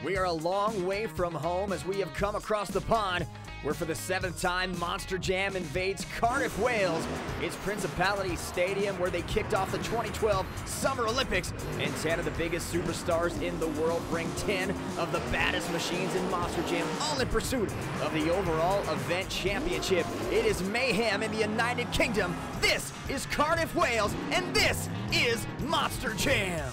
We are a long way from home as we have come across the pond, where for the 7th time Monster Jam invades Cardiff, Wales. It's Principality Stadium, where they kicked off the 2012 Summer Olympics, and 10 of the biggest superstars in the world bring 10 of the baddest machines in Monster Jam, all in pursuit of the overall event championship. It is mayhem in the United Kingdom. This is Cardiff, Wales, and this is Monster Jam.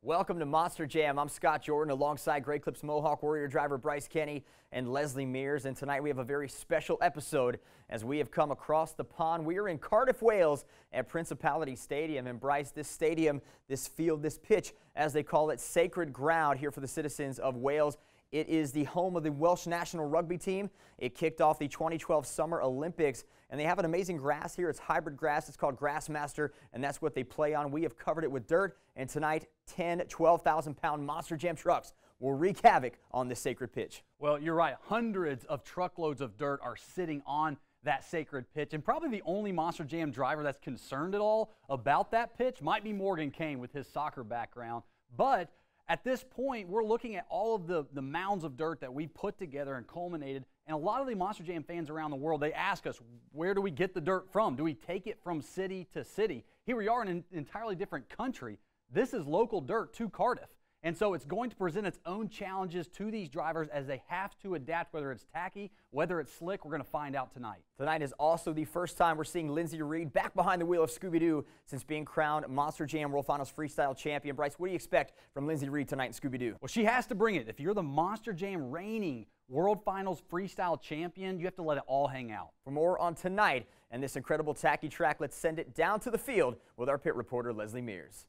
Welcome to Monster Jam. I'm Scott Jordan alongside Great Clips Mohawk Warrior driver Bryce Kenny and Leslie Mears. And tonight we have a very special episode as we have come across the pond. We are in Cardiff, Wales at Principality Stadium. And Bryce, this stadium, this field, this pitch, as they call it, sacred ground here for the citizens of Wales. It is the home of the Welsh national rugby team. It kicked off the 2012 Summer Olympics, and they have an amazing grass here. It's hybrid grass. It's called Grassmaster, and that's what they play on. We have covered it with dirt, and tonight 10 12,000-pound Monster Jam trucks will wreak havoc on this sacred pitch. Well, you're right. Hundreds of truckloads of dirt are sitting on that sacred pitch, and probably the only Monster Jam driver that's concerned at all about that pitch might be Morgan Kane with his soccer background. But at this point, we're looking at all of the mounds of dirt that we put together and culminated, and a lot of the Monster Jam fans around the world, they ask us, where do we get the dirt from? Do we take it from city to city? Here we are in an entirely different country. This is local dirt to Cardiff, and so it's going to present its own challenges to these drivers as they have to adapt, whether it's tacky, whether it's slick. We're going to find out tonight. Tonight is also the first time we're seeing Lindsay Reed back behind the wheel of Scooby-Doo since being crowned Monster Jam World Finals Freestyle Champion. Bryce, what do you expect from Lindsay Reed tonight in Scooby-Doo? Well, she has to bring it. If you're the Monster Jam reigning World Finals Freestyle Champion, you have to let it all hang out. For more on tonight and this incredible tacky track, let's send it down to the field with our pit reporter, Leslie Mears.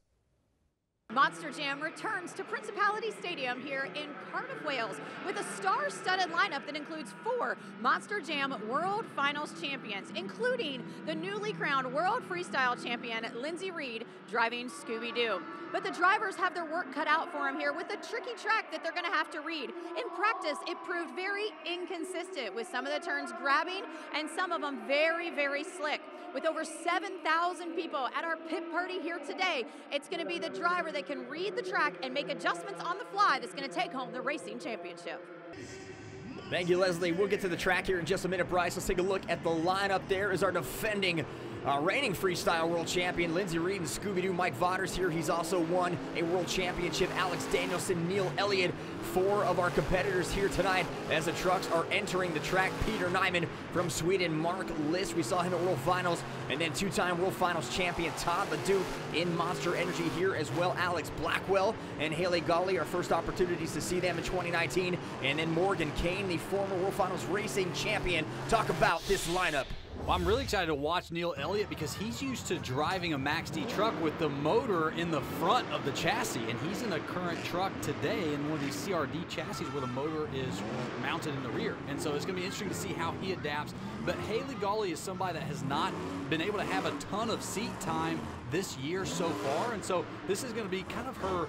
Monster Jam returns to Principality Stadium here in Cardiff, Wales, with a star-studded lineup that includes 4 Monster Jam World Finals champions, including the newly crowned World Freestyle Champion, Lindsay Reed, driving Scooby-Doo. But the drivers have their work cut out for them here with a tricky track that they're going to have to read. In practice, it proved very inconsistent, with some of the turns grabbing and some of them very, very slick. With over 7,000 people at our pit party here today, it's going to be the driver that can read the track and make adjustments on the fly that's going to take home the racing championship. Thank you, Leslie. We'll get to the track here in just a minute, Bryce. Let's take a look at the lineup. There is our defending reigning freestyle world champion, Lindsay Reed, and Scooby-Doo Mike Vaters here. He's also won a world championship. Alex Danielson, Neil Elliot, 4 of our competitors here tonight as the trucks are entering the track. Peter Nyman from Sweden, Mark List, we saw him at World Finals, and then 2-time World Finals champion Todd Leduc in Monster Energy here as well. Alex Blackwell and Haley Golly, our first opportunities to see them in 2019, and then Morgan Kane, the former World Finals racing champion. Talk about this lineup. Well, I'm really excited to watch Neil Elliot because he's used to driving a Max D truck with the motor in the front of the chassis, and he's in a current truck today in one of these CRD chassis where the motor is mounted in the rear. And so it's going to be interesting to see how he adapts. But Haley Golly is somebody that has not been able to have a ton of seat time this year so far, and so this is going to be kind of her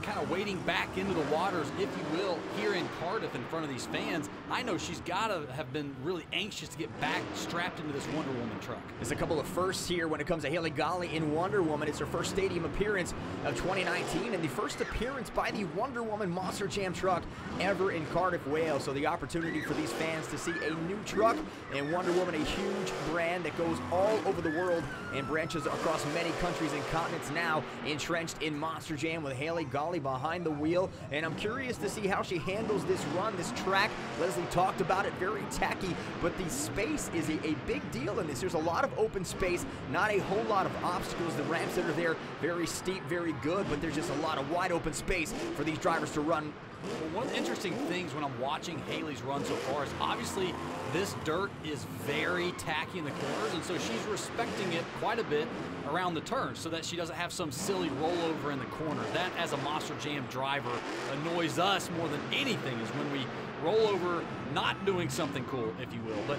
kind of wading back into the waters, if you will, here in Cardiff in front of these fans. I know she's got to have been really anxious to get back strapped into this Wonder Woman truck. There's a couple of firsts here when it comes to Haley Golly in Wonder Woman. It's her first stadium appearance of 2019 and the first appearance by the Wonder Woman Monster Jam truck ever in Cardiff, Wales. So the opportunity for these fans to see a new truck and Wonder Woman, a huge brand that goes all over the world and branches across many countries and continents, now entrenched in Monster Jam with Haley Golly behind the wheel, and I'm curious to see how she handles this run, this track. Leslie talked about it, very tacky, but the space is a big deal in this. There's a lot of open space, not a whole lot of obstacles. The ramps that are there, very steep, very good, but there's just a lot of wide open space for these drivers to run. Well, one of the interesting things when I'm watching Haley's run so far is obviously this dirt is very tacky in the corners, and so she's respecting it quite a bit around the turns so that she doesn't have some silly rollover in the corner. That, as a Monster Jam driver, annoys us more than anything, is when we roll over not doing something cool, if you will. But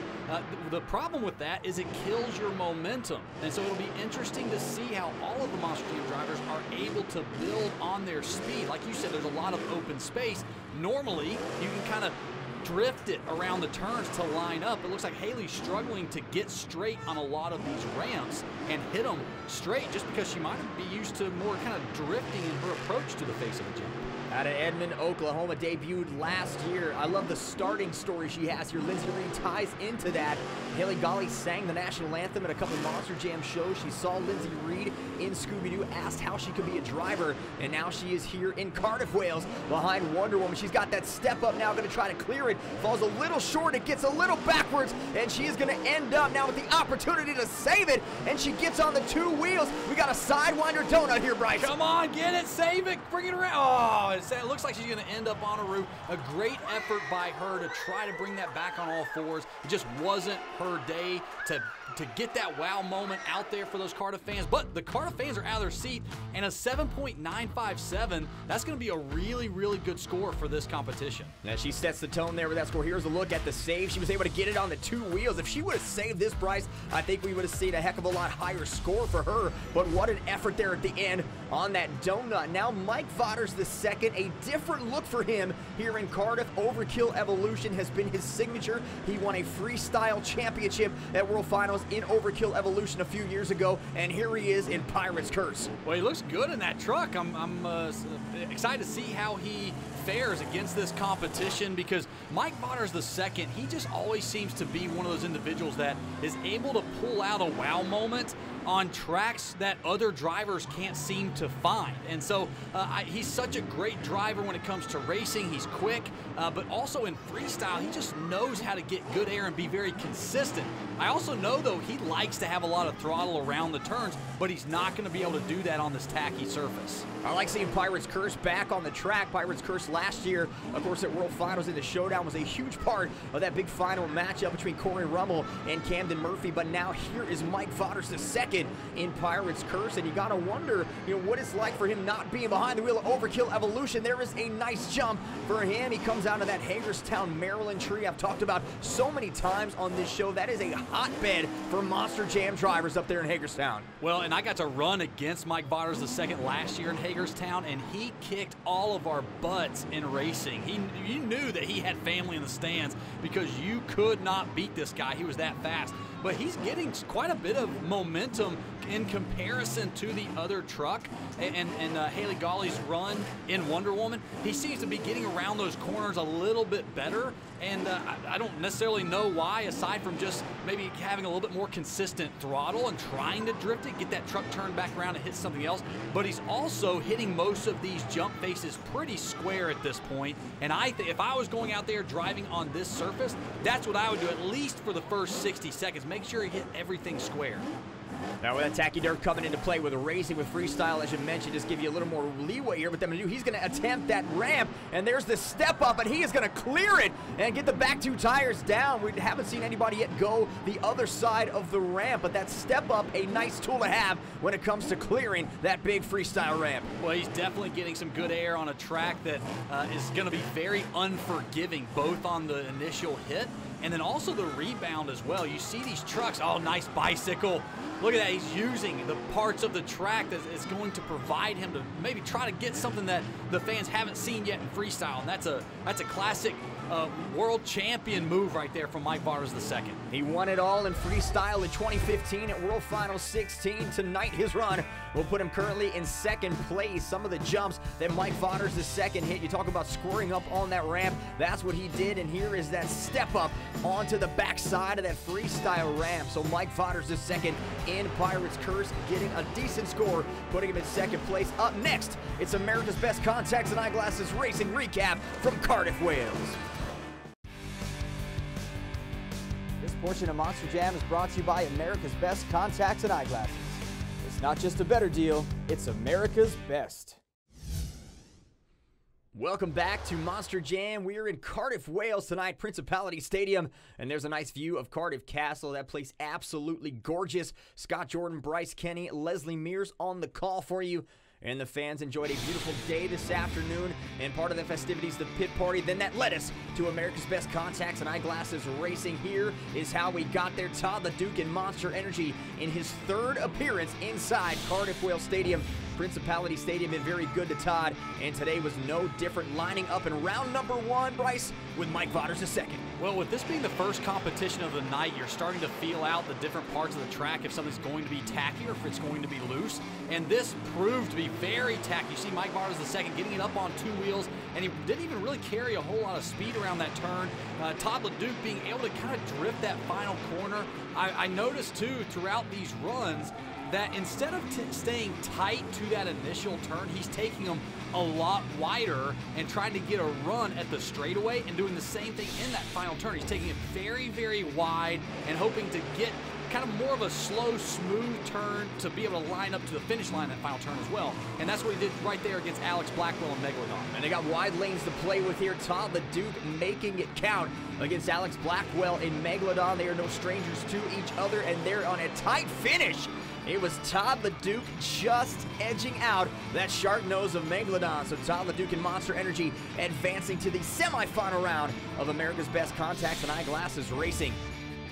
the problem with that is it kills your momentum. And so it'll be interesting to see how all of the Monster Jam drivers are able to build on their speed. Like you said, there's a lot of open space. Normally, you can kind of drift it around the turns to line up. It looks like Haley's struggling to get straight on a lot of these ramps and hit them straight, just because she might be used to more kind of drifting in her approach to the face of the jump. Out of Edmond, Oklahoma, debuted last year. I love the starting story she has here. Lindsay Reed ties into that. Haley Golly sang the national anthem at a couple Monster Jam shows. She saw Lindsay Reed in Scooby-Doo, asked how she could be a driver, and now she is here in Cardiff, Wales, behind Wonder Woman. She's got that step up now, going to try to clear it. Falls a little short, it gets a little backwards, and she is going to end up now with the opportunity to save it, and she gets on the two wheels. We got a Sidewinder donut here, Bryce. Come on, get it, save it, bring it around. Oh, it looks like she's going to end up on a roof. A great effort by her to try to bring that back on all fours. It just wasn't her day to get that wow moment out there for those Cardiff fans. But the Cardiff fans are out of their seat, and a 7.957, that's going to be a really, really good score for this competition. Now she sets the tone there with that score. Here's a look at the save. She was able to get it on the two wheels. If she would have saved this, Bryce, I think we would have seen a heck of a lot higher score for her. But what an effort there at the end on that donut. Now Mike Vaughters II, a different look for him here in Cardiff. Overkill Evolution has been his signature. He won a freestyle championship at World Finals in Overkill Evolution a few years ago, and here he is in Pirate's Curse. Well, he looks good in that truck. I'm excited to see how he fares against this competition, because Mike Vaughters II, he just always seems to be one of those individuals that is able to pull out a wow moment on tracks that other drivers can't seem to find. And so he's such a great driver when it comes to racing. He's quick, but also in freestyle, he just knows how to get good air and be very consistent. I also know, though, he likes to have a lot of throttle around the turns, but he's not going to be able to do that on this tacky surface. I like seeing Pirate's Curse back on the track. Pirate's Curse last year, of course, at World Finals in the Showdown, was a huge part of that big final matchup between Corey Rummel and Camden Murphy. But now here is Mike Vaughters II in Pirate's Curse, and you got to wonder, what it's like for him not being behind the wheel of Overkill Evolution. There is a nice jump for him. He comes out of that Hagerstown, Maryland tree I've talked about so many times on this show. That is a hotbed for Monster Jam drivers up there in Hagerstown. Well, and I got to run against Mike Vaughters II last year in Hagerstown, and he kicked all of our butts in racing. You knew that he had family in the stands, because you could not beat this guy. He was that fast. But he's getting quite a bit of momentum in comparison to the other truck and Haley Golly's run in Wonder Woman. He seems to be getting around those corners a little bit better, and I don't necessarily know why, aside from just maybe having a little bit more consistent throttle and trying to drift it, get that truck turned back around and hit something else. But he's also hitting most of these jump faces pretty square at this point, and if I was going out there driving on this surface, that's what I would do, at least for the first 60 seconds. Make sure you hit everything square. Now with that tacky dirt coming into play with racing with freestyle, as you mentioned, just give you a little more leeway here. But then he's going to attempt that ramp, and there's the step up, and he is going to clear it and get the back two tires down. We haven't seen anybody yet go the other side of the ramp, but that step up, a nice tool to have when it comes to clearing that big freestyle ramp. Well, he's definitely getting some good air on a track that is going to be very unforgiving, both on the initial hit and then also the rebound as well. You see these trucks, oh, nice bicycle. Look at that, he's using the parts of the track that is going to provide him to maybe try to get something that the fans haven't seen yet in freestyle, and that's a classic world champion move right there from Mike Vaughters II. He won it all in freestyle in 2015 at World Finals 16. Tonight, his run will put him currently in second place. Some of the jumps that Mike Vaughters II hit, you talk about scoring up on that ramp, that's what he did, and here is that step up onto the backside of that freestyle ramp. So Mike Vaughters II in Pirate's Curse, getting a decent score, putting him in second place. Up next, it's America's Best Contacts and Eyeglasses Racing Recap from Cardiff, Wales. This portion of Monster Jam is brought to you by America's Best Contacts and Eyeglasses. It's not just a better deal, it's America's best. Welcome back to Monster Jam. We are in Cardiff, Wales tonight, Principality Stadium, and there's a nice view of Cardiff Castle. That place absolutely gorgeous. Scott Jordan, Bryce Kenny, Leslie Mears on the call for you. And the fans enjoyed a beautiful day this afternoon, and part of the festivities, the pit party. Then that led us to America's Best Contacts and Eyeglasses Racing. Here is how we got there. Todd the Duke in Monster Energy in his third appearance inside Cardiff Wales Stadium. Principality Stadium been very good to Todd, and today was no different, lining up in round number 1, Bryce, with Mike Vaughters a second. Well, with this being the first competition of the night, you're starting to feel out the different parts of the track, if something's going to be tacky or if it's going to be loose, and this proved to be very tacky. You see Mike Vaughters the second getting it up on 2 wheels, and he didn't even really carry a whole lot of speed around that turn. Todd Leduc being able to kind of drift that final corner. I noticed, too, throughout these runs, that instead of staying tight to that initial turn, he's taking them a lot wider and trying to get a run at the straightaway and doing the same thing in that final turn. He's taking it very, very wide and hoping to get kind of more of a slow, smooth turn to be able to line up to the finish line that final turn as well. And that's what he did right there against Alex Blackwell and Megalodon. And they got wide lanes to play with here. Todd the Duke making it count against Alex Blackwell and Megalodon. They are no strangers to each other, and they're on a tight finish. It was Todd the Duke just edging out that sharp nose of Megalodon. So Todd the Duke and Monster Energy advancing to the semifinal round of America's Best Contacts and Eyeglasses Racing.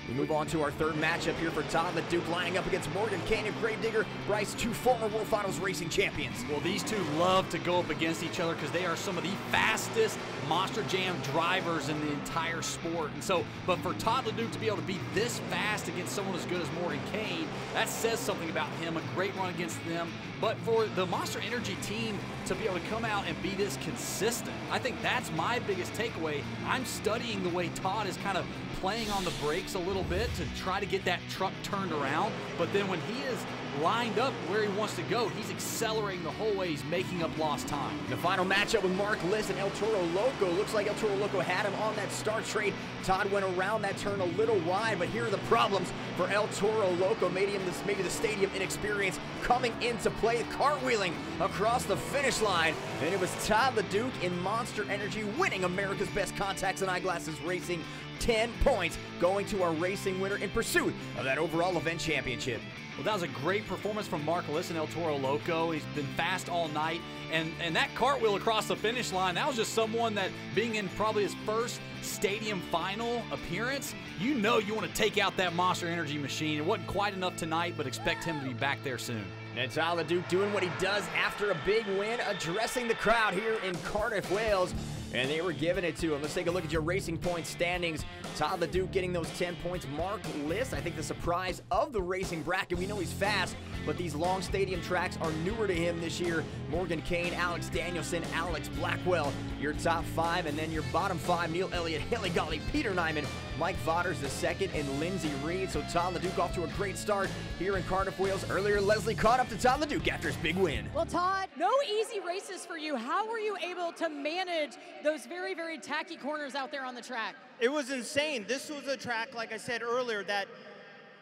We move on to our third matchup here for Todd the Duke, lining up against Morgan Kane and Gravedigger. Bryce, 2 former World Finals racing champions. Well, these two love to go up against each other because they are some of the fastest Monster Jam drivers in the entire sport. And so, but for Todd the Duke to be able to be this fast against someone as good as Morgan Kane, that says something about him, a great run against them. But for the Monster Energy team to be able to come out and be this consistent, I think that's my biggest takeaway. I'm studying the way Todd is kind of playing on the brakes a little bit to try to get that truck turned around, but then when he is lined up where he wants to go, he's accelerating the whole way. He's making up lost time. The final matchup with Mark Liss and El Toro Loco. Looks like El Toro Loco had him on that start straight. Todd went around that turn a little wide, but here are the problems for El Toro Loco. Maybe the stadium inexperience coming into play, cartwheeling across the finish line. And it was Todd the Duke in Monster Energy winning America's Best Contacts and Eyeglasses Racing. 10 points going to our racing winner in pursuit of that overall event championship. Well, that was a great performance from Mark Liss and El Toro Loco. He's been fast all night, and that cartwheel across the finish line, that was just someone that, being in probably his first stadium final appearance, you know you want to take out that Monster Energy machine. It wasn't quite enough tonight, but expect him to be back there soon. And Todd the Duke doing what he does after a big win, addressing the crowd here in Cardiff, Wales. And they were giving it to him. Let's take a look at your racing point standings. Todd the Duke getting those 10 points. Mark Liss, I think the surprise of the racing bracket. We know he's fast, but these long stadium tracks are newer to him this year. Morgan Kane, Alex Danielson, Alex Blackwell, your top 5. And then your bottom 5, Neil Elliott, Haley Golly, Peter Nyman, Mike Vaughters the second, and Lindsey Reed. So Todd the Duke off to a great start here in Cardiff, Wales. Earlier, Leslie caught up to Todd the Duke after his big win. Well, Todd, no easy races for you. How were you able to manage those very, very tacky corners out there on the track? It was insane. This was a track, like I said earlier, that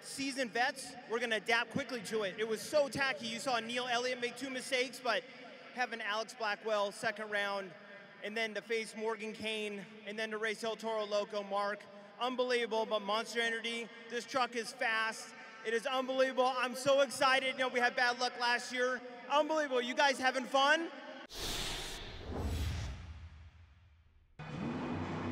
seasoned vets were going to adapt quickly to it. It was so tacky. You saw Neil Elliott make 2 mistakes, but having Alex Blackwell second round, and then to face Morgan Kane, and then to race El Toro Loco, Mark, unbelievable. But Monster Energy, this truck is fast. It is unbelievable. I'm so excited. You know, we had bad luck last year. Unbelievable. You guys having fun?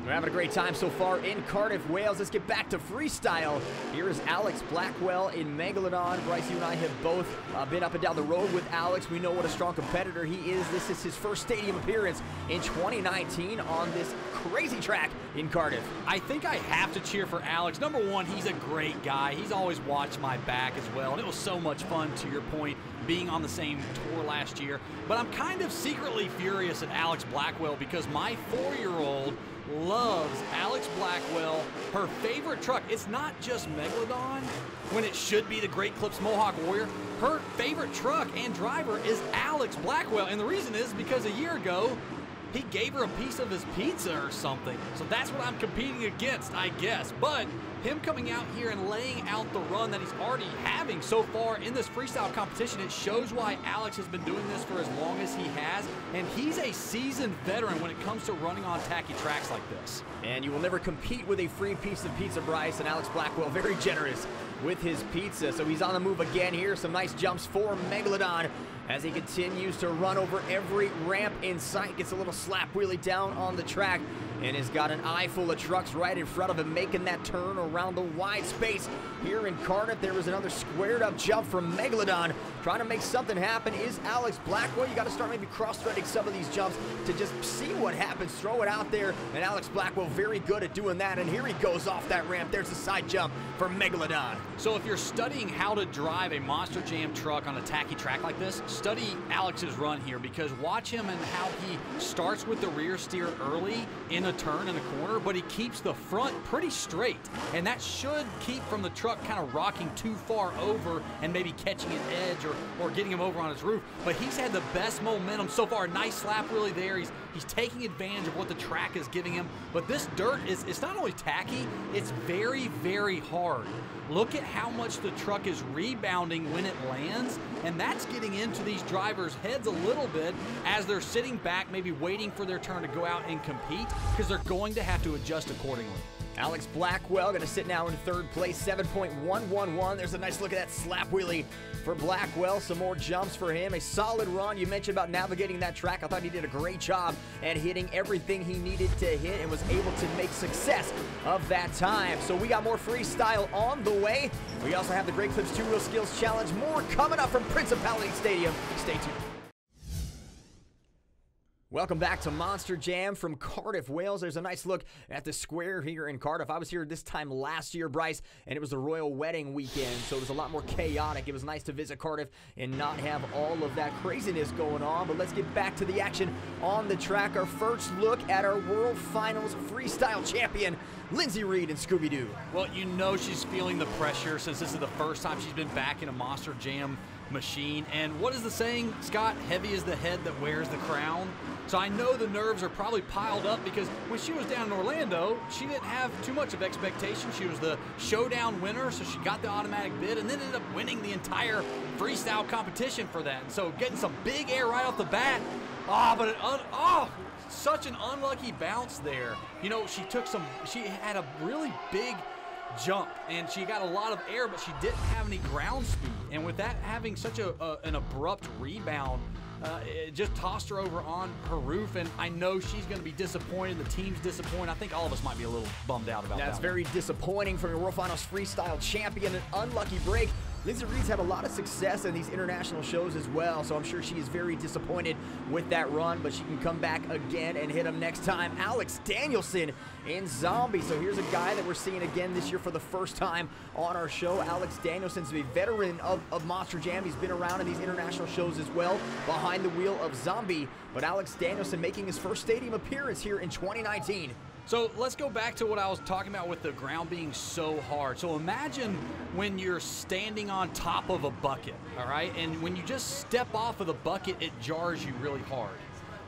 We're having a great time so far in Cardiff, Wales. Let's get back to freestyle. Here is Alex Blackwell in Megalodon. Bryce, you and I have both been up and down the road with Alex. We know what a strong competitor he is. This is his first stadium appearance in 2019 on this crazy track in Cardiff. I think I have to cheer for Alex. Number one, he's a great guy. He's always watched my back as well, and it was so much fun, to your point, being on the same tour last year. But I'm kind of secretly furious at Alex Blackwell because my 4-year-old loves Alex Blackwell. Her favorite truck, it's not just Megalodon when it should be the Great Clips Mohawk Warrior. Her favorite truck and driver is Alex Blackwell, and the reason is because a year ago he gave her a piece of his pizza or something. So that's what I'm competing against, I guess. But him coming out here and laying out the run that he's already having so far in this freestyle competition, it shows why Alex has been doing this for as long as he has. has, and he's a seasoned veteran when it comes to running on tacky tracks like this. And you will never compete with a free piece of pizza, Bryce, and Alex Blackwell very generous with his pizza. So he's on the move again here. Some nice jumps for Megalodon as he continues to run over every ramp in sight. Gets a little slap wheelie down on the track and has got an eye full of trucks right in front of him, making that turn around the wide space here in Cardiff. There was another squared up jump from Megalodon. Trying to make something happen is Alex Blackwell. You got to start maybe cross-threading some of these jumps to just see what happens. Throw it out there, and Alex Blackwell very good at doing that. And here he goes off that ramp. There's a side jump for Megalodon. So if you're studying how to drive a Monster Jam truck on a tacky track like this, study Alex's run here, because watch him and how he starts with the rear steer early in a turn in the corner, but he keeps the front pretty straight, and that should keep from the truck kind of rocking too far over and maybe catching an edge or getting him over on his roof. But he's had the best momentum so far. Nice slap wheelie there. He's taking advantage of what the track is giving him. But this dirt it's not only tacky, it's very, very hard. Look at how much the truck is rebounding when it lands, and that's getting into these drivers' heads a little bit as they're sitting back, maybe waiting for their turn to go out and compete, because they're going to have to adjust accordingly. Alex Blackwell going to sit now in third place, 7.111. There's a nice look at that slap wheelie for Blackwell. Some more jumps for him. A solid run. You mentioned about navigating that track. I thought he did a great job at hitting everything he needed to hit and was able to make success of that time. So we got more freestyle on the way. We also have the Great Clips 2 Wheel Skills Challenge. More coming up from Principality Stadium. Stay tuned. Welcome back to Monster Jam from Cardiff, Wales. There's a nice look at the square here in Cardiff. I was here this time last year, Bryce, and it was the royal wedding weekend, so it was a lot more chaotic. It was nice to visit Cardiff and not have all of that craziness going on, but let's get back to the action on the track. Our first look at our World Finals freestyle champion, Lindsay Reed and Scooby-Doo. Well, you know she's feeling the pressure since this is the first time she's been back in a Monster Jam machine. And what is the saying, Scott? Heavy is the head that wears the crown. So I know the nerves are probably piled up, because when she was down in Orlando, she didn't have too much of expectation. She was the showdown winner, so she got the automatic bid and then ended up winning the entire freestyle competition for that. And so getting some big air right off the bat. Such an unlucky bounce there. You know, she had a really big jump and she got a lot of air, but she didn't have any ground speed. And with that having such an abrupt rebound, it just tossed her over on her roof, and I know she's going to be disappointed. The team's disappointed. I think all of us might be a little bummed out about that. That's very disappointing from your World Finals freestyle champion. An unlucky break. Lindsay Reed's had a lot of success in these international shows as well, so I'm sure she is very disappointed with that run, but she can come back again and hit him next time. Alex Danielson in Zombie. So here's a guy that we're seeing again this year for the first time on our show. Alex Danielson's a veteran of Monster Jam. He's been around in these international shows as well, behind the wheel of Zombie. But Alex Danielson making his first stadium appearance here in 2019. So let's go back to what I was talking about with the ground being so hard. So imagine when you're standing on top of a bucket, all right? And when you just step off of the bucket, it jars you really hard.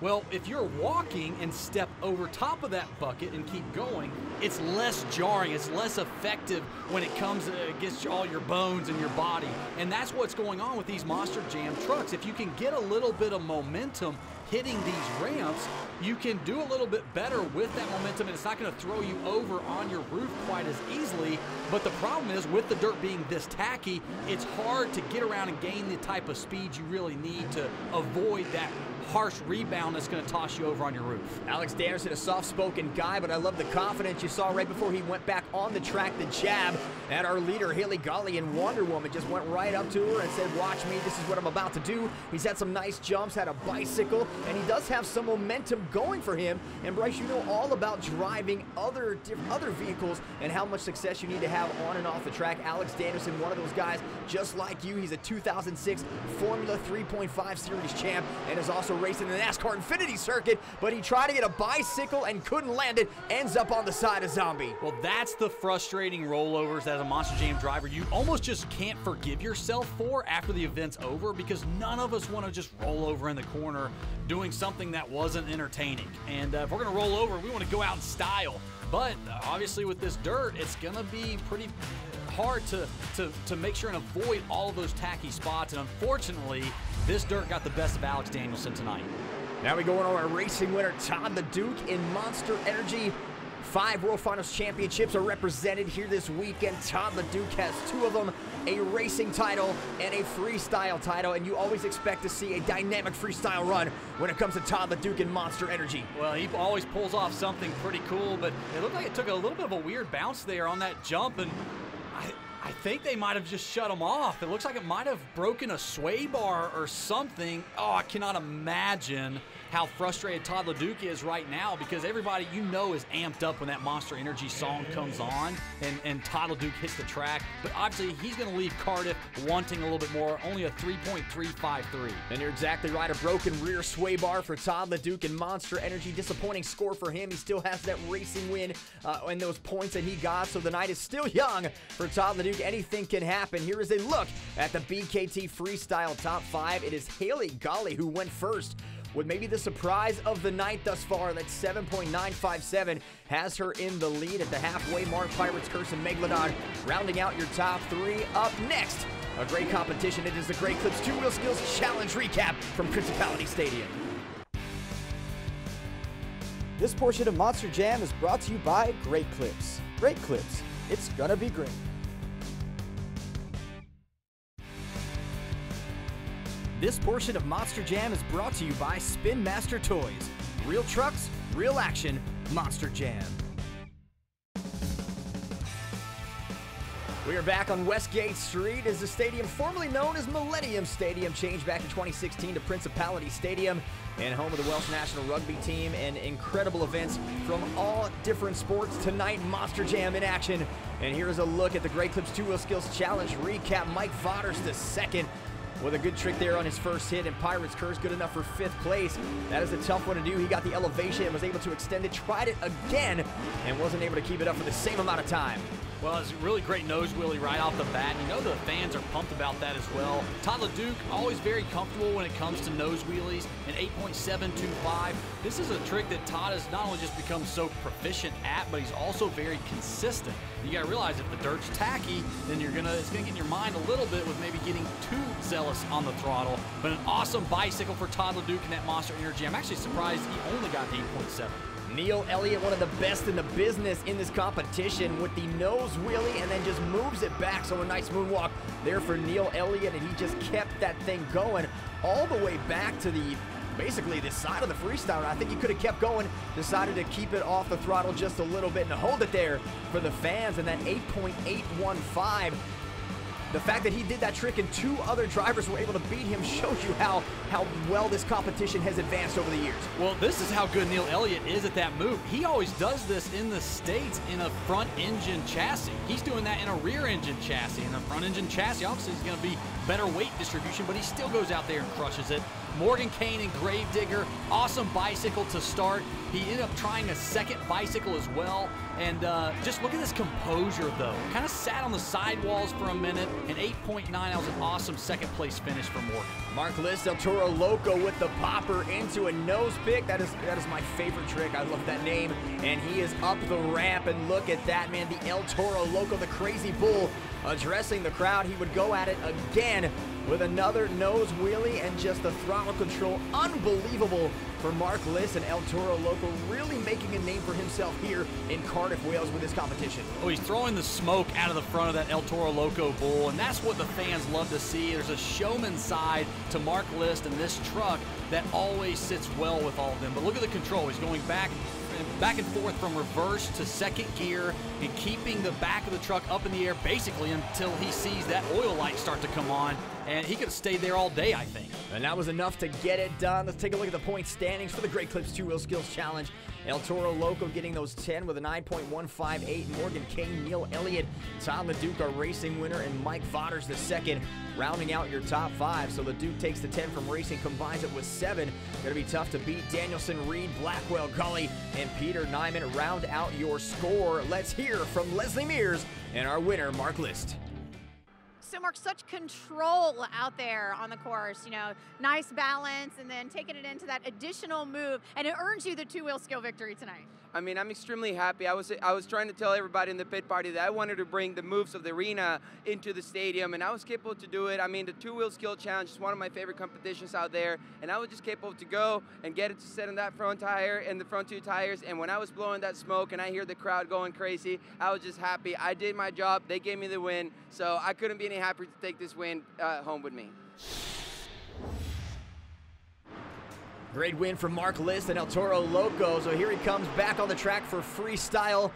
Well, if you're walking and step over top of that bucket and keep going, it's less jarring, it's less effective when it comes against all your bones and your body. And that's what's going on with these Monster Jam trucks. If you can get a little bit of momentum hitting these ramps, you can do a little bit better with that momentum, and it's not going to throw you over on your roof quite as easily. But the problem is, with the dirt being this tacky, it's hard to get around and gain the type of speed you really need to avoid that harsh rebound that's going to toss you over on your roof. Alex Danielson, a soft-spoken guy, but I love the confidence you saw right before he went back on the track. The jab at our leader, Haley Golly, and Wonder Woman just went right up to her and said, "Watch me, this is what I'm about to do." He's had some nice jumps, had a bicycle, and he does have some momentum going for him. And Bryce, you know all about driving other vehicles and how much success you need to have on and off the track. Alex Danielson, one of those guys just like you. He's a 2006 Formula 3.5 Series champ and is also racing the NASCAR Infinity Circuit, but he tried to get a bicycle and couldn't land it, ends up on the side of Zombie. Well, that's the frustrating rollovers as a Monster Jam driver you almost just can't forgive yourself for after the event's over, because none of us want to just roll over in the corner doing something that wasn't entertaining. And if we're going to roll over, we want to go out in style. But obviously with this dirt, it's going to be pretty hard to make sure and avoid all of those tacky spots. And unfortunately, this dirt got the best of Alex Danielson tonight. Now we go on our racing winner, Todd the Duke in Monster Energy. 5 World Finals championships are represented here this weekend. Todd the Duke has 2 of them, a racing title and a freestyle title, and you always expect to see a dynamic freestyle run when it comes to Todd the Duke in Monster Energy. Well, he always pulls off something pretty cool, but it looked like it took a little bit of a weird bounce there on that jump, and I think they might have just shut him off. It looks like it might have broken a sway bar or something. Oh, I cannot imagine how frustrated Todd Leduc is right now, because everybody you know is amped up when that Monster Energy song comes on and Todd Leduc hits the track. But obviously he's going to leave Cardiff wanting a little bit more, only a 3.353. And you're exactly right, a broken rear sway bar for Todd Leduc in Monster Energy. Disappointing score for him. He still has that racing win and those points that he got, so the night is still young for Todd Leduc. Anything can happen. Here is a look at the Bkt Freestyle Top 5. It is Elliot who went first, with maybe the surprise of the night thus far. That 7.957 has her in the lead at the halfway mark. Pirates Curse and Megalodon rounding out your top 3. Up next, a great competition. It is the Great Clips 2-Wheel Skills Challenge recap from Principality Stadium. This portion of Monster Jam is brought to you by Great Clips. Great Clips, it's gonna be great. This portion of Monster Jam is brought to you by Spin Master Toys. Real trucks, real action, Monster Jam. We are back on Westgate Street as the stadium formerly known as Millennium Stadium changed back in 2016 to Principality Stadium, and home of the Welsh national rugby team, and incredible events from all different sports. Tonight, Monster Jam in action. And here is a look at the Great Clips 2-Wheel Skills Challenge recap. Mike Vodders the second, with a good trick there on his first hit, and Pirates Curse good enough for 5th place. That is a tough one to do. He got the elevation and was able to extend it, tried it again, and wasn't able to keep it up for the same amount of time. Well, it's a really great nose wheelie right off the bat. You know the fans are pumped about that as well. Todd Leduc, always very comfortable when it comes to nose wheelies, an 8.725. This is a trick that Todd has not only just become so proficient at, but he's also very consistent. You gotta realize if the dirt's tacky, then it's gonna get in your mind a little bit with maybe getting too zealous on the throttle. But an awesome bicycle for Todd Leduc in that Monster Energy. I'm actually surprised he only got 8.7. Neil Elliott, one of the best in the business in this competition, with the nose wheelie and then just moves it back. So a nice moonwalk there for Neil Elliott, and he just kept that thing going all the way back to basically the side of the freestyle. I think he could have kept going, decided to keep it off the throttle just a little bit and hold it there for the fans. And that 8.815, the fact that he did that trick and 2 other drivers were able to beat him shows you how well this competition has advanced over the years. Well, this is how good Neil Elliott is at that move. He always does this in the States in a front engine chassis. He's doing that in a rear engine chassis. In a front engine chassis, obviously, is going to be better weight distribution, but he still goes out there and crushes it. Morgan Kane and Gravedigger, awesome bicycle to start. He ended up trying a second bicycle as well. And just look at this composure, though. Kind of sat on the sidewalls for a minute. An 8.9, that was an awesome second place finish for Morgan. Mark List, El Toro Loco with the popper into a nose pick. That is my favorite trick. I love that name. And he is up the ramp, and look at that, man. The El Toro Loco, the crazy bull, addressing the crowd. He would go at it again with another nose wheelie and just the throttle control. Unbelievable for Mark List, and El Toro Loco really making a name for himself here in Cardiff, Wales with this competition. Oh, he's throwing the smoke out of the front of that El Toro Loco bull, and that's what the fans love to see. There's a showman side to Mark List and this truck that always sits well with all of them. But look at the control. He's going back and forth from reverse to second gear and keeping the back of the truck up in the air basically until he sees that oil light start to come on, and he could have stayed there all day, I think. And that was enough to get it done. Let's take a look at the point standings for the Great Clips 2-Wheel Skills Challenge. El Toro Loco getting those 10 with a 9.158. Morgan Kane, Neil Elliott, Todd Leduc, our racing winner, and Mike Vodders the second, rounding out your top 5. So Leduc takes the 10 from racing, combines it with 7. Going to be tough to beat. Danielson, Reed, Blackwell, Gully, and Peter Nyman round out your score. Let's hear from Leslie Mears and our winner, Mark List. So Mark, such control out there on the course. You know, nice balance, and then taking it into that additional move, and it earns you the two-wheel skill victory tonight. I mean, I'm extremely happy. I was trying to tell everybody in the pit party that I wanted to bring the moves of the arena into the stadium, and I was capable to do it. I mean, the two-wheel skill challenge is one of my favorite competitions out there, and I was just capable to go and get it to sit on that front tire and the front two tires, and when I was blowing that smoke and I hear the crowd going crazy, I was just happy. I did my job. They gave me the win, so I couldn't be any happier to take this win home with me. Great win from Mark List and El Toro Loco. So here he comes back on the track for freestyle.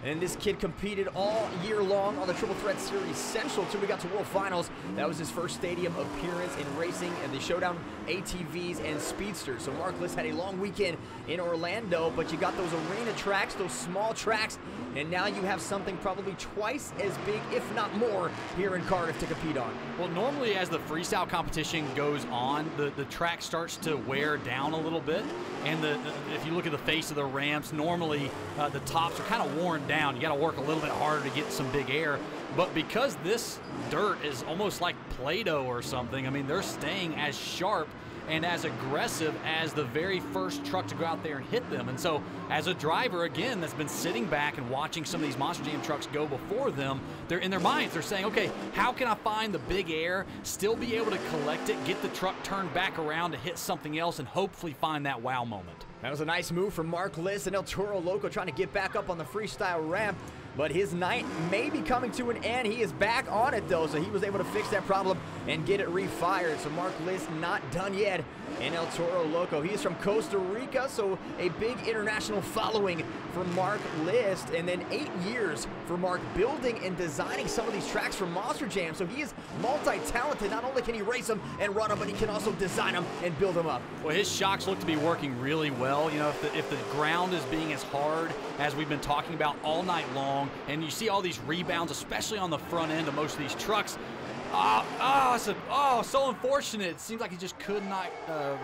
And this kid competed all year long on the Triple Threat Series Central till we got to World Finals. That was his first stadium appearance in racing and the Showdown ATVs and Speedsters. So Mark List had a long weekend in Orlando, but you got those arena tracks, those small tracks, and now you have something probably twice as big, if not more, here in Cardiff to compete on. Well, normally as the freestyle competition goes on, the track starts to wear down a little bit. And if you look at the face of the ramps, normally the tops are kind of worn down. You got to work a little bit harder to get some big air. But because this dirt is almost like Play-Doh or something, I mean, they're staying as sharp and as aggressive as the very first truck to go out there and hit them. And so as a driver, again, that's been sitting back and watching some of these Monster Jam trucks go before them, they're in their minds, they're saying, okay, how can I find the big air, still be able to collect it, get the truck turned back around to hit something else, and hopefully find that wow moment. That was a nice move from Mark List and El Toro Loco trying to get back up on the freestyle ramp. But his night may be coming to an end. He is back on it, though, so he was able to fix that problem and get it refired. So Mark List not done yet. And El Toro Loco, he is from Costa Rica, so a big international following for Mark List. And then 8 years for Mark building and designing some of these tracks for Monster Jam. So he is multi-talented. Not only can he race them and run them, but he can also design them and build them up. Well, his shocks look to be working really well. You know, if the ground is being as hard as we've been talking about all night long, and you see all these rebounds, especially on the front end of most of these trucks, so unfortunate. It seems like he just could not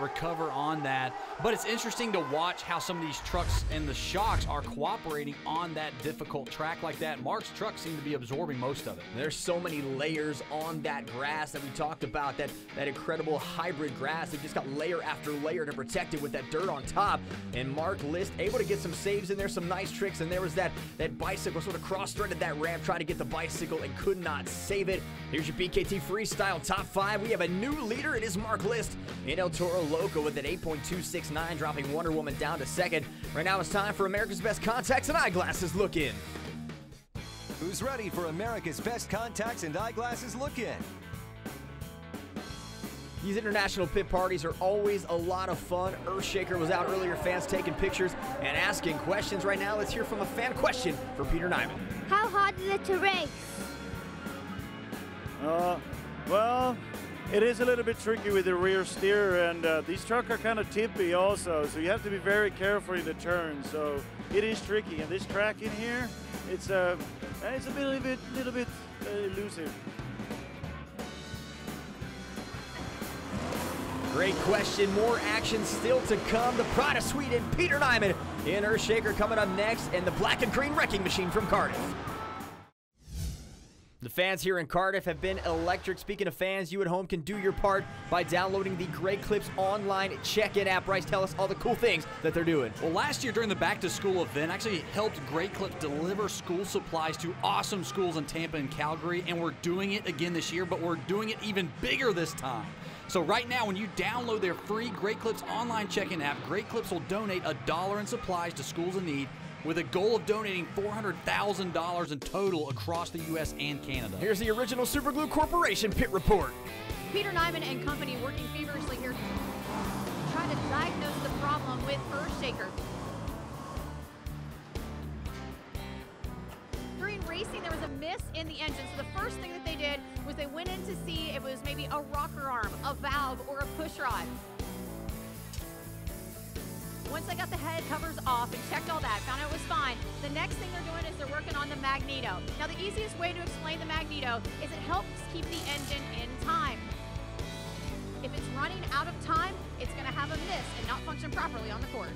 recover on that. But it's interesting to watch how some of these trucks and the shocks are cooperating on that difficult track like that. Mark's truck seemed to be absorbing most of it. There's so many layers on that grass that we talked about, that incredible hybrid grass. They've just got layer after layer to protect it with that dirt on top. And Mark List able to get some saves in there, some nice tricks. And there was that bicycle sort of cross-threaded that ramp, trying to get the bicycle and could not save it. Here's your Bkt Freestyle Top 5. We have a new leader. It is Mark List in El Toro Loco with an 8.269, dropping Wonder Woman down to second. Right now it's time for America's Best Contacts and Eyeglasses Look In. Who's ready for America's Best Contacts and Eyeglasses Look In? These international pit parties are always a lot of fun. Earthshaker was out earlier, fans taking pictures and asking questions. Right now, let's hear from a fan question for Peter Nyman. How hard is it to race? Well, it is a little bit tricky with the rear steer, and these trucks are kind of tippy also, so you have to be very careful in the turn. So it is tricky, and this track in here, it's a little bit elusive. Great question. More action still to come. The Pride of Sweden, Peter Nyman in Earthshaker coming up next, and the Black and Green Wrecking Machine from Cardiff. The fans here in Cardiff have been electric. Speaking of fans, you at home can do your part by downloading the Great Clips online check-in app. Bryce, tell us all the cool things that they're doing. Well, last year during the back-to-school event, actually helped Great Clips deliver school supplies to awesome schools in Tampa and Calgary, and we're doing it again this year, but we're doing it even bigger this time. So right now, when you download their free Great Clips online check-in app, Great Clips will donate $1 in supplies to schools in need, with a goal of donating $400,000 in total across the U.S. and Canada. Here's the original Superglue Corporation pit report. Peter Nyman and company working feverishly here trying to diagnose the problem with Earthshaker. During racing, there was a miss in the engine, so the first thing that they did was they went in to see if it was maybe a rocker arm, a valve, or a push rod. Once they got the head covers off and checked all that, found out it was fine, the next thing they're doing is they're working on the magneto. Now, the easiest way to explain the magneto is it helps keep the engine in time. If it's running out of time, it's going to have a miss and not function properly on the course.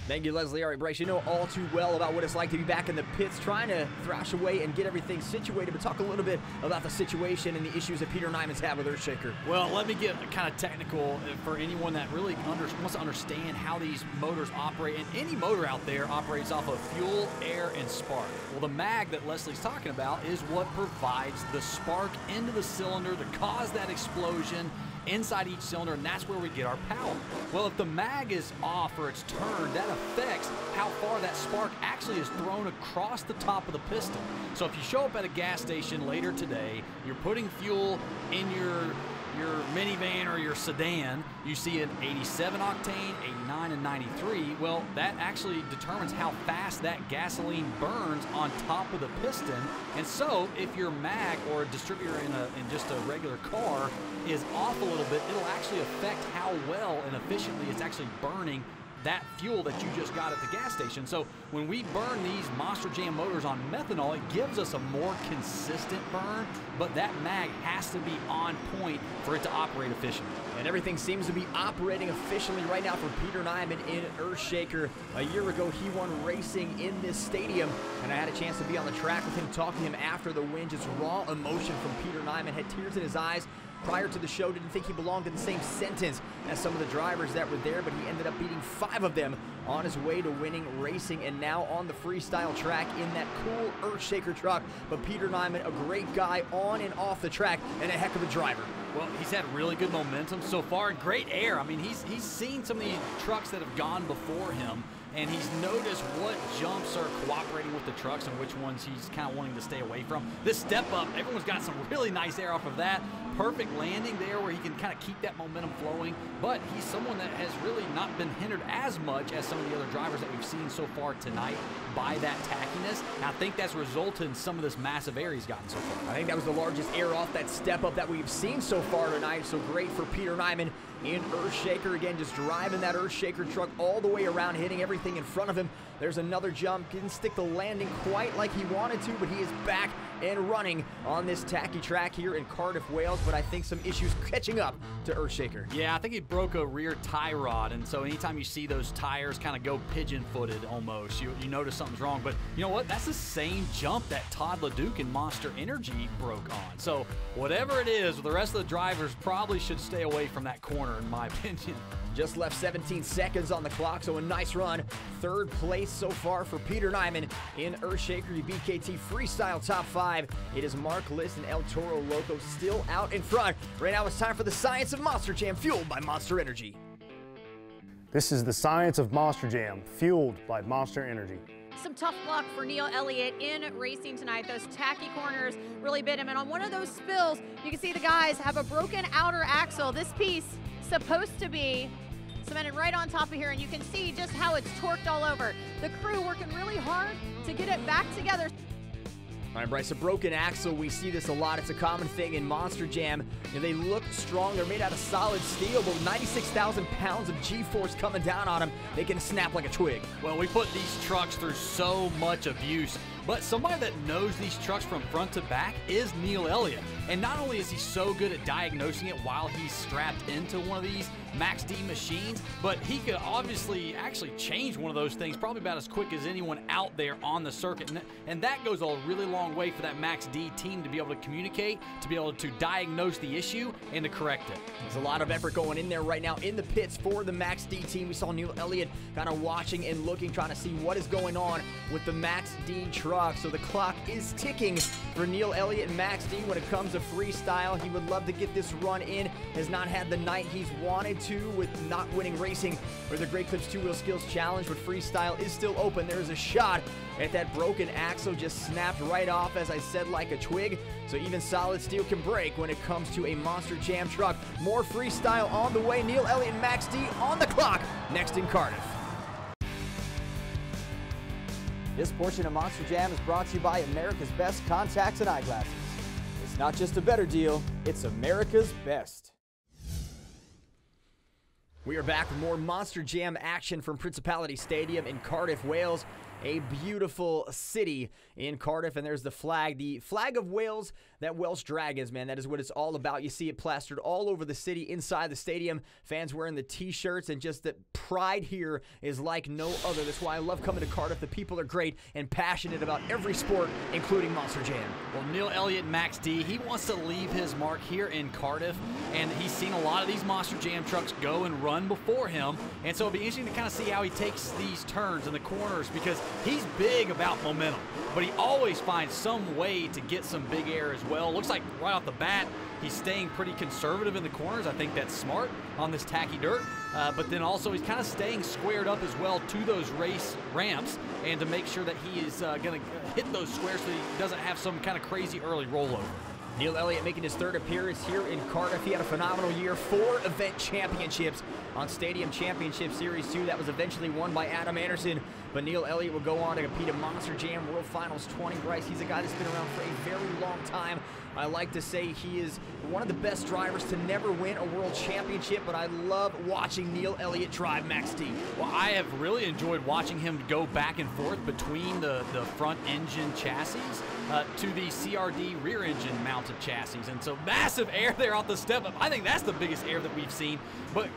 Thank you, Leslie. All right, Bryce, you know all too well about what it's like to be back in the pits trying to thrash away and get everything situated, but talk a little bit about the situation and the issues that Peter Nyman's had with Earthshaker. Well, let me get kind of technical for anyone that really wants to understand how these motors operate, and any motor out there operates off of fuel, air, and spark. Well, the mag that Leslie's talking about is what provides the spark into the cylinder to cause that explosion inside each cylinder, and that's where we get our power. Well, if the mag is off or it's turned, that affects how far that spark actually is thrown across the top of the piston. So if you show up at a gas station later today, you're putting fuel in your minivan or your sedan, you see an 87 octane, 89, and 93. Well, that actually determines how fast that gasoline burns on top of the piston. And so if your mag or a distributor in just a regular car is off a little bit, it'll actually affect how well and efficiently it's actually burning that fuel that you just got at the gas station. So when we burn these Monster Jam motors on methanol, it gives us a more consistent burn, but that mag has to be on point for it to operate efficiently. And everything seems to be operating efficiently right now for Peter Nyman in Earthshaker. A year ago, he won racing in this stadium, and I had a chance to be on the track with him, talking to him after the win. Just raw emotion from Peter Nyman, had tears in his eyes. Prior to the show, didn't think he belonged in the same sentence as some of the drivers that were there, but he ended up beating 5 of them on his way to winning racing, and now on the freestyle track in that cool Earthshaker truck. But Peter Nyman, a great guy on and off the track, and a heck of a driver. Well, he's had really good momentum so far and great air. I mean, he's seen some of these trucks that have gone before him, and he's noticed what jumps are cooperating with the trucks and which ones he's kind of wanting to stay away from. This step up, everyone's got some really nice air off of that. Perfect landing there where he can kind of keep that momentum flowing, but he's someone that has really not been hindered as much as some of the other drivers that we've seen so far tonight by that tackiness. And I think that's resulted in some of this massive air he's gotten so far. I think that was the largest air off that step up that we've seen so far tonight, so great for Peter Nyman in Earthshaker. Again, just driving that Earthshaker truck all the way around, hitting everything in front of him. There's another jump. Didn't stick the landing quite like he wanted to, but he is back and running on this tacky track here in Cardiff, Wales. But I think some issues catching up to Earthshaker. Yeah, I think he broke a rear tie rod, and so anytime you see those tires kind of go pigeon-footed almost, you notice something's wrong. But you know what? That's the same jump that Todd Leduc and Monster Energy broke on. So whatever it is, the rest of the drivers probably should stay away from that corner, in my opinion. Just left 17 seconds on the clock, so a nice run. 3rd place so far for Peter Nyman in Earthshaker, your Bkt Freestyle Top 5. It is Mark List and El Toro Loco still out in front. Right now it's time for the Science of Monster Jam, fueled by Monster Energy. This is the Science of Monster Jam, fueled by Monster Energy. Some tough luck for Neil Elliott in racing tonight. Those tacky corners really bit him, and on one of those spills, you can see the guys have a broken outer axle. This piece supposed to be cemented right on top of here, and you can see just how it's torqued all over. The crew working really hard to get it back together. All right, Bryce, a broken axle, we see this a lot. It's a common thing in Monster Jam. You know, they look strong. They're made out of solid steel, but with 96,000 pounds of G-force coming down on them, they can snap like a twig. Well, we put these trucks through so much abuse, but somebody that knows these trucks from front to back is Neil Elliot. And not only is he so good at diagnosing it while he's strapped into one of these Max D machines, but he could obviously actually change one of those things probably about as quick as anyone out there on the circuit. And that goes a really long way for that Max D team to be able to communicate, to be able to diagnose the issue, and to correct it. There's a lot of effort going in there right now in the pits for the Max D team. We saw Neil Elliott kind of watching and looking, trying to see what is going on with the Max D truck. So the clock is ticking for Neil Elliott and Max D when it comes to freestyle. He would love to get this run in. Has not had the night he's wanted to with not winning racing or the Great Clips 2-Wheel Skills Challenge, but freestyle is still open. There's a shot at that broken axle, just snapped right off, as I said, like a twig. So even solid steel can break when it comes to a Monster Jam truck. More freestyle on the way. Neil Elliott and Max D on the clock next in Cardiff. This portion of Monster Jam is brought to you by America's Best Contacts and Eyeglasses. It's not just a better deal, it's America's best. We are back with more Monster Jam action from Principality Stadium in Cardiff, Wales. a beautiful city in Cardiff, and there's the flag of Wales, that Welsh Dragons, man. That is what it's all about. You see it plastered all over the city, inside the stadium, fans wearing the t-shirts, and just the pride here is like no other. That's why I love coming to Cardiff. The people are great and passionate about every sport, including Monster Jam. Well, Neil Elliott, Max D, he wants to leave his mark here in Cardiff, and he's seen a lot of these Monster Jam trucks go and run before him, and so it'll be interesting to kind of see how he takes these turns in the corners, because he's big about momentum, but he always finds some way to get some big air as well. Looks like right off the bat, he's staying pretty conservative in the corners. I think that's smart on this tacky dirt, but then also he's kind of staying squared up as well to those race ramps, and to make sure that he is going to hit those squares so he doesn't have some kind of crazy early rollover. Neil Elliott making his third appearance here in Cardiff. He had a phenomenal year, 4 event championships on Stadium Championship Series 2. That was eventually won by Adam Anderson, but Neil Elliott will go on to compete in Monster Jam World Finals 20. Bryce, he's a guy that's been around for a very long time. I like to say he is one of the best drivers to never win a world championship, but I love watching Neil Elliott drive Max D. Well, I have really enjoyed watching him go back and forth between the front engine chassis to the CRD rear engine mounted chassis, and so massive air there off the step up. I think that's the biggest air that we've seen, but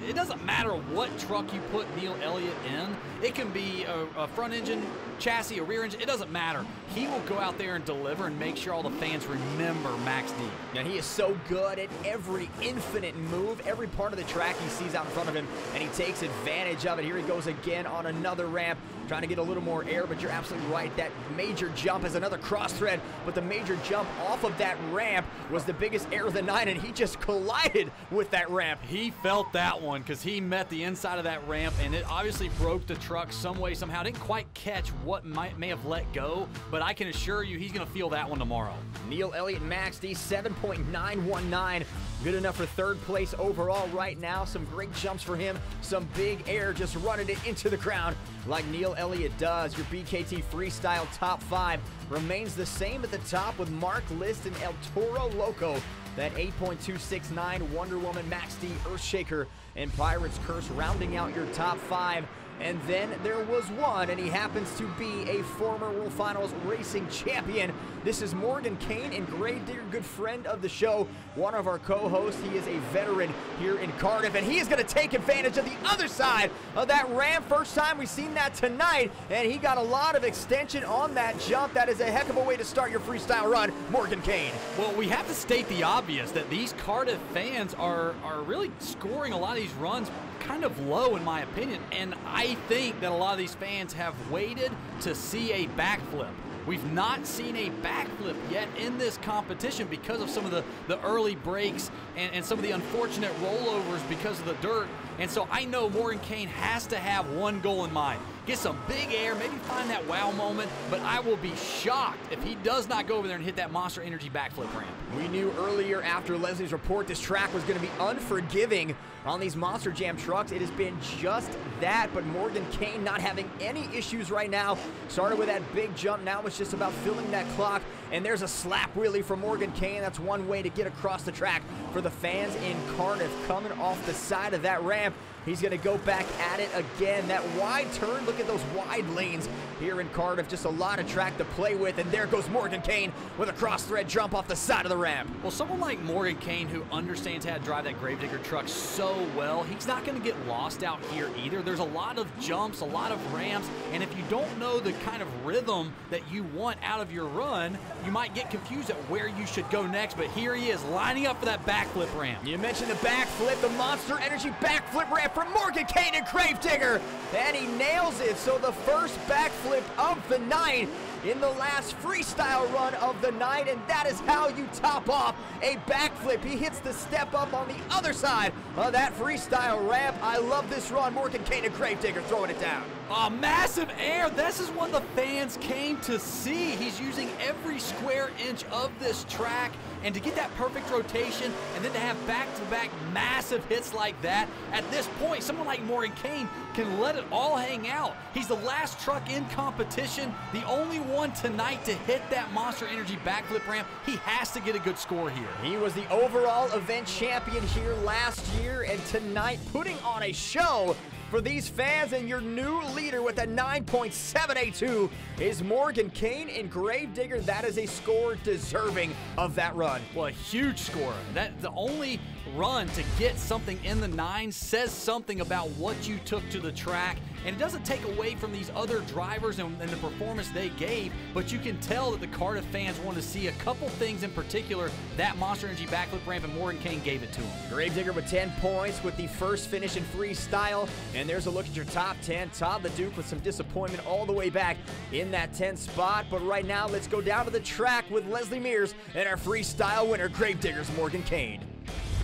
it doesn't matter what truck you put Neil Elliott in. It can be a front engine chassis, a rear engine, it doesn't matter. He will go out there and deliver and make sure all the fans remember Max D. Now, he is so good at every infinite move, every part of the track he sees out in front of him, and he takes advantage of it. Here he goes again on another ramp, trying to get a little more air, but you're absolutely right. That major jump is another cross thread, but the major jump off of that ramp was the biggest air of the night, and he just collided with that ramp. He felt that one because he met the inside of that ramp, and it obviously broke the truck some way, somehow. Didn't quite catch what may have let go, but I can assure you he's going to feel that one tomorrow. Neil Elliott, Max D, 7.919. Good enough for third place overall right now. Some great jumps for him. Some big air, just running it into the ground like Neil Elliott does. Your Bkt Freestyle Top 5 remains the same at the top with Mark List and El Toro Loco. That 8.269 Wonder Woman, Max D, Earthshaker, and Pirate's Curse rounding out your top 5. And then there was one, and he happens to be a former World Finals racing champion. This is Morgan Kane, and Gravedigger, good friend of the show, one of our co-hosts. He is a veteran here in Cardiff, and he is going to take advantage of the other side of that ramp. First time we've seen that tonight, and he got a lot of extension on that jump. That is a heck of a way to start your freestyle run, Morgan Kane. Well, we have to state the obvious, that these Cardiff fans are really scoring a lot of these runs kind of low, in my opinion, and I think that a lot of these fans have waited to see a backflip. We've not seen a backflip yet in this competition because of some of the early breaks and some of the unfortunate rollovers because of the dirt. And so I know Morgan Kane has to have one goal in mind. Get some big air, maybe find that wow moment, but I will be shocked if he does not go over there and hit that Monster Energy backflip ramp. We knew earlier after Leslie's report this track was going to be unforgiving on these Monster Jam trucks. It has been just that, but Morgan Kane not having any issues right now. Started with that big jump, now it's just about filling that clock, and there's a slap wheelie for Morgan Kane. That's one way to get across the track for the fans in Cardiff. Coming off the side of that ramp, he's going to go back at it again. That wide turn, look at those wide lanes here in Cardiff. Just a lot of track to play with, and there goes Morgan Kane with a cross-thread jump off the side of the ramp. Well, someone like Morgan Kane, who understands how to drive that Gravedigger truck so well, he's not going to get lost out here either. There's a lot of jumps, a lot of ramps, and if you don't know the kind of rhythm that you want out of your run, you might get confused at where you should go next, but here he is lining up for that backflip ramp. You mentioned the backflip, the Monster Energy backflip ramp from Morgan Kane and Gravedigger, and he nails it. So the first backflip of the night in the last freestyle run of the night, and that is how you top off a backflip. He hits the step up on the other side of that freestyle ramp. I love this run. Morgan Kane and Gravedigger throwing it down. Oh, massive air. This is what the fans came to see. He's using every square inch of this track, and to get that perfect rotation and then to have back-to-back massive hits like that, at this point, someone like Morgan Kane can let it all hang out. He's the last truck in competition, the only one tonight to hit that Monster Energy backflip ramp. He has to get a good score here. He was the overall event champion here last year, and tonight putting on a show for these fans, and your new leader with a 9.782 is Morgan Kane in Gravedigger. That is a score deserving of that run. Well, a huge score. That the only run to get something in the 9 says something about what you took to the track, and it doesn't take away from these other drivers and the performance they gave, but you can tell that the Cardiff fans want to see a couple things in particular. That Monster Energy backflip ramp, and Morgan Kane gave it to him. Gravedigger with 10 points with the first finish in freestyle, and there's a look at your top 10. Todd the Duke with some disappointment all the way back in that 10th spot, but right now let's go down to the track with Leslie Mears and our freestyle winner, Gravedigger's Morgan Kane.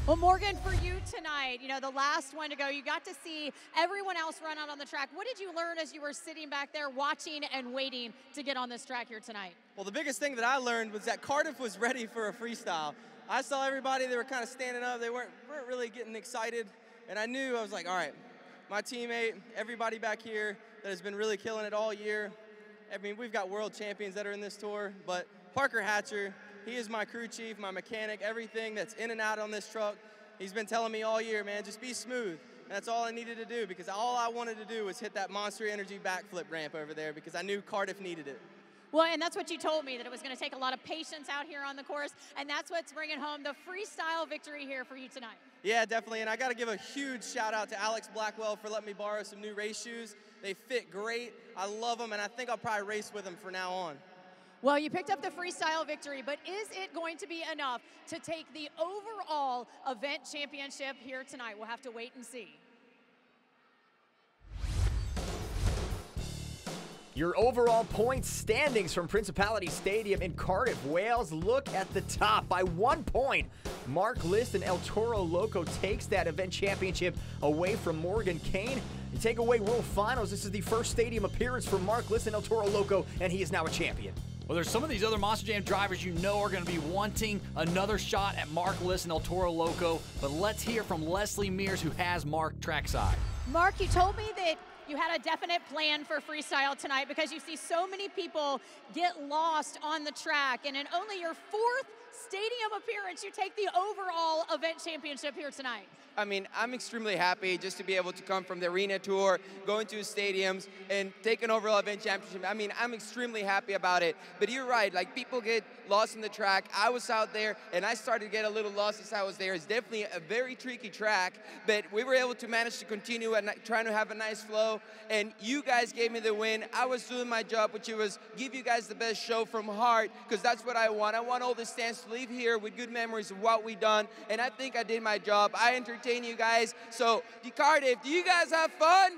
Well, Morgan, for you tonight, you know, the last one to go, you got to see everyone else run out on the track. What did you learn as you were sitting back there watching and waiting to get on this track here tonight? Well, the biggest thing that I learned was that Cardiff was ready for a freestyle. I saw everybody, they were kind of standing up, they weren't really getting excited, and I knew, I was like, all right, my teammate, everybody back here that has been really killing it all year. I mean, we've got world champions that are in this tour, but Parker Hatcher, he is my crew chief, my mechanic, everything that's in and out on this truck. He's been telling me all year, man, just be smooth. And that's all I needed to do, because all I wanted to do was hit that Monster Energy backflip ramp over there, because I knew Cardiff needed it. Well, and that's what you told me, that it was going to take a lot of patience out here on the course, and that's what's bringing home the freestyle victory here for you tonight. Yeah, definitely, and I got to give a huge shout out to Alex Blackwell for letting me borrow some new race shoes. They fit great. I love them, and I think I'll probably race with them from now on. Well, you picked up the freestyle victory, but is it going to be enough to take the overall event championship here tonight? We'll have to wait and see. Your overall point standings from Principality Stadium in Cardiff, Wales. Look at the top. By 1 point, Mark List and El Toro Loco takes that event championship away from Morgan Kane. You take away World Finals. This is the first stadium appearance for Mark List and El Toro Loco, and he is now a champion. Well, there's some of these other Monster Jam drivers you know are going to be wanting another shot at Mark List and El Toro Loco, but let's hear from Leslie Mears, who has Mark trackside. Mark, you told me that you had a definite plan for freestyle tonight because you see so many people get lost on the track, and in only your 4th stadium appearance, you take the overall event championship here tonight. I mean, I'm extremely happy just to be able to come from the arena tour, go into stadiums, and take an overall event championship. I mean, I'm extremely happy about it. But you're right, like, people get lost in the track. I was out there, and I started to get a little lost as I was there. It's definitely a very tricky track, but we were able to manage to continue and trying to have a nice flow, and you guys gave me the win. I was doing my job, which was give you guys the best show from heart, because that's what I want. I want all the stands to leave here with good memories of what we done, and I think I did my job. I entertained you guys. So, Cardiff, do you guys have fun?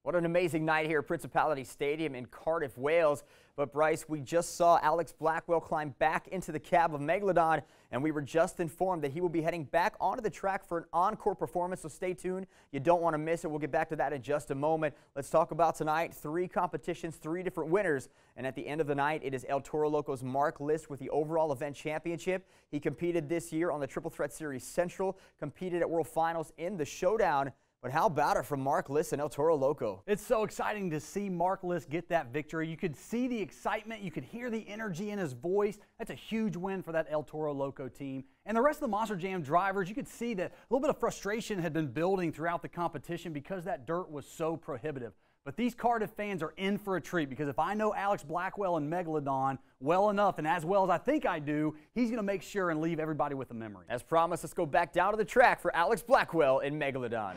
What an amazing night here at Principality Stadium in Cardiff, Wales. But Bryce, we just saw Alex Blackwell climb back into the cab of Megalodon, and we were just informed that he will be heading back onto the track for an encore performance, so stay tuned. You don't want to miss it. We'll get back to that in just a moment. Let's talk about tonight. 3 competitions, 3 different winners, and at the end of the night, it is El Toro Loco's Mark List with the overall event championship. He competed this year on the Triple Threat Series Central, competed at World Finals in the Showdown. But how about it from Mark List and El Toro Loco? It's so exciting to see Mark List get that victory. You could see the excitement. You could hear the energy in his voice. That's a huge win for that El Toro Loco team. And the rest of the Monster Jam drivers, you could see that a little bit of frustration had been building throughout the competition because that dirt was so prohibitive. But these Cardiff fans are in for a treat, because if I know Alex Blackwell and Megalodon well enough, and as well as I think I do, he's going to make sure and leave everybody with a memory. As promised, let's go back down to the track for Alex Blackwell and Megalodon.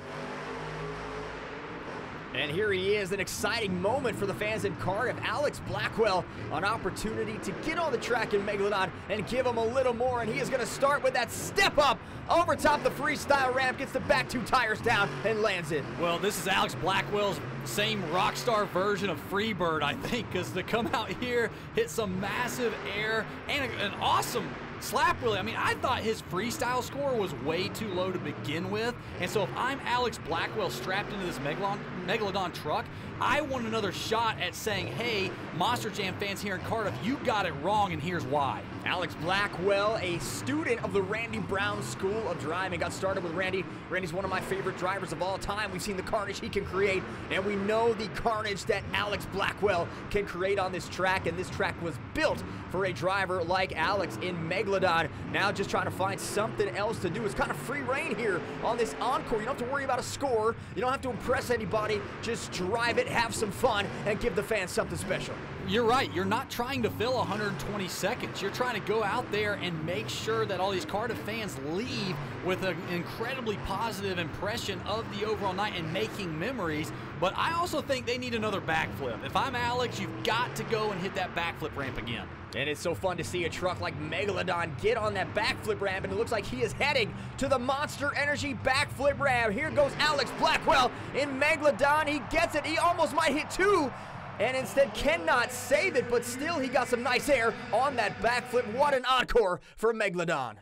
And here he is, an exciting moment for the fans in Cardiff. Alex Blackwell, an opportunity to get on the track in Megalodon and give him a little more, and he is going to start with that step up over top the freestyle ramp, gets the back 2 tires down and lands it. Well, this is Alex Blackwell's same rock star version of Freebird, I think, because to come out here, hit some massive air and an awesome slap wheelie. I mean, I thought his freestyle score was way too low to begin with, and so if I'm Alex Blackwell strapped into this Megalodon truck, I want another shot at saying, hey, Monster Jam fans here in Cardiff, you got it wrong, and here's why. Alex Blackwell, a student of the Randy Brown School of Driving, got started with Randy. Randy's one of my favorite drivers of all time. We've seen the carnage he can create, and we know the carnage that Alex Blackwell can create on this track, and this track was built for a driver like Alex in Megalodon. Now just trying to find something else to do. It's kind of free reign here on this encore. You don't have to worry about a score. You don't have to impress anybody. Just drive it, have some fun, and give the fans something special. You're right. You're not trying to fill 120 seconds. You're trying to go out there and make sure that all these Cardiff fans leave with an incredibly positive impression of the overall night and making memories. But I also think they need another backflip. If I'm Alex, you've got to go and hit that backflip ramp again. And it's so fun to see a truck like Megalodon get on that backflip ramp, and it looks like he is heading to the Monster Energy backflip ramp. Here goes Alex Blackwell in Megalodon. He gets it. He almost might hit two, and instead cannot save it, but still he got some nice air on that backflip. What an encore for Megalodon.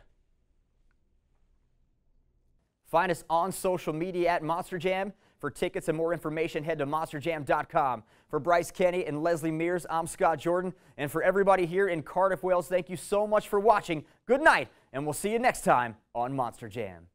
Find us on social media at Monster Jam. For tickets and more information, head to monsterjam.com. For Bryce Kenny and Leslie Mears, I'm Scott Jordan. And for everybody here in Cardiff, Wales, thank you so much for watching. Good night, and we'll see you next time on Monster Jam.